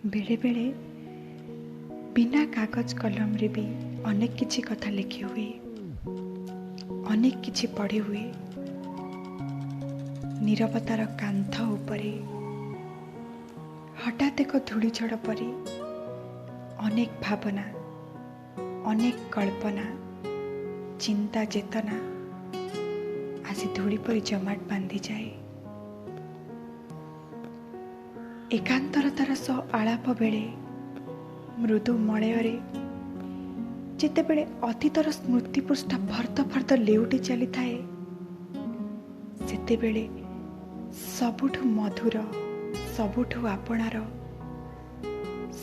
बेले बेले बिना कागज कलम रे भी अनेक किछि कथा लिखी हुए, अनेक किछि पढ़ी हुए। नीरवतार कांथ उपरे हठात एक धूलिझड़ परी अनेक भावना, अनेक कल्पना, चिंता चेतना आसी धूली परी जमाट बांधी जाए। एकांतरतार सह आलाप बेले मृदु मलୟରେ ଯେତେବେଳେ ଅତୀତର ସ୍ମୃତି ପୃଷ୍ଠା ଫର୍ଦ ଫର୍ଦ ଲେଉଟି ଚାଲିଥାଏ, ସେତେବେଳେ ସବୁଠୁ ମଧୁର, ସବୁଠୁ ଆପଣାର,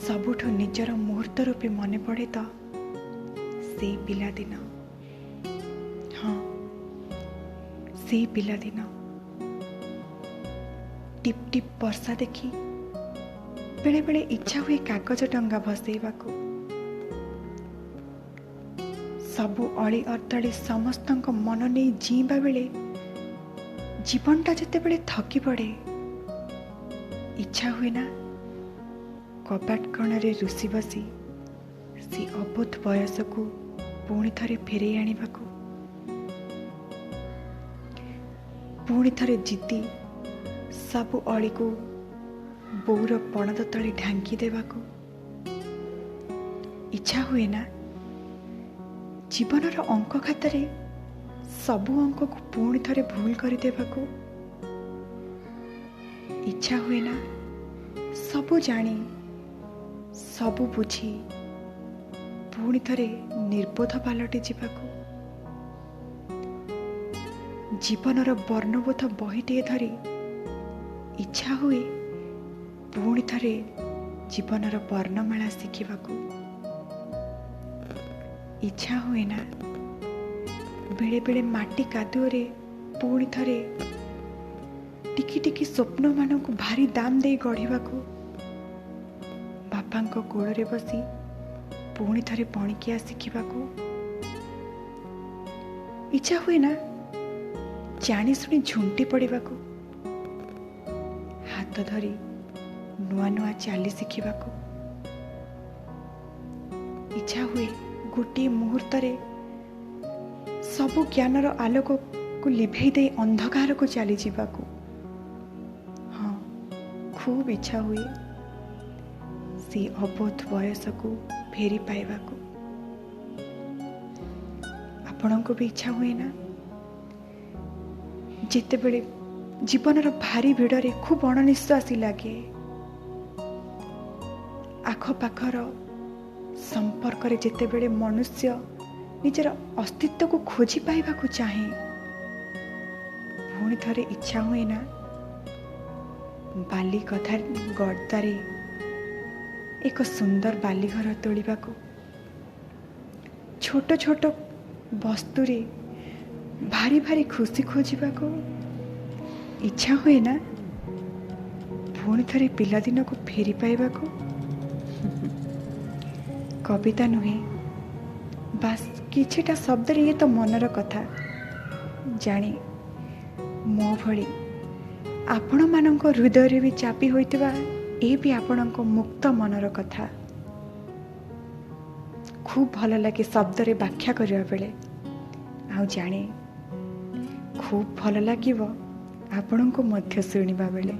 ସବୁଠୁ ନିଜର ମୁହୂର୍ତ୍ତ ରୂପେ ମନେ ପଡ଼େ ତ ସେଇ ପିଲାଦିନ। ହଁ, ସେଇ ପିଲାଦିନ। टिप टिप वर्षा देखी बेले बेले इच्छा हुए कागज डंगा भसैवाकू। सबु अली अर्दली समस्तक मन नहीं जीवा बेले जीवनटा जेते बेले थकी पड़े, इच्छा हुए ना कबाट कणरे रुसी बसी सी अबोध बयस को पुणी थरे फेरे आनिबाकू, पुणी थरे जिद्दी सबु अली को बोर पणद तले ढांकी देवाकू। इच्छा हुए ना जीवनर अंक खातारे सबु अंक को पुणी थरे भूल कर देवाकू। इच्छा हुए ना सबु जानी सबु बुझी पुणी थरे निर्बोध पालटी जीवाकू। जीवनर वर्णबोध बहीटे धरी इच्छा हुए पुणी थरे जीवनर वर्णमाला शिखिबाकू। इच्छा हुए ना बेले बेले माटी कादुअरे पुणी थरे टिकी टिकी स्वप्न मानक भारी दाम दे गढ़िबाकू। बापांको कोଳରେ बसी पुणी थरे पणिकिया शिखिबाकू। इच्छा हुए ना जानी सुनी झुंटी पड़िबाकू, हाथ धरी नुआ नुआ चाली शिखिबाकू। इच्छा हुए गोटे मुहूर्त सबु ज्ञानर आलोक को लिभे दे अंधकार को चली जावाकू। हाँ, खूब इच्छा हुए सी अबोध बयस को फेरी पाइबाकू। आपण को भी इच्छा हुए ना जिते बेले जीवनर भारी भिड़े खूब अणनिश्वासी लगे, आखपाखर संपर्क जिते बेले मनुष्य निजर अस्तित्व को खोजी पाइबाकू चाहे, पुणी थरे इच्छा हुए ना बाली कथा गड्दारे एक सुंदर बालीघर तोलिबाकू। छोट छोट वस्तुरे भारी भारी खुशी खोजिबाकू। इच्छा हुए ना पुणी थरे पिलादिन को फेरी पाइबाकू। कविता नुहे बास किछिटा शब्द रे ये तो मनर कथा जाने मो भली आपण मानक हृदय रे भी चापी होइतिबा ए भी आपणक मुक्त मनर कथा। खूब भल लगे शब्द रे व्याख्या करिया बेले, आउ जाने खूब भल लागिवो आपणको मध्य शुणिबा बेले।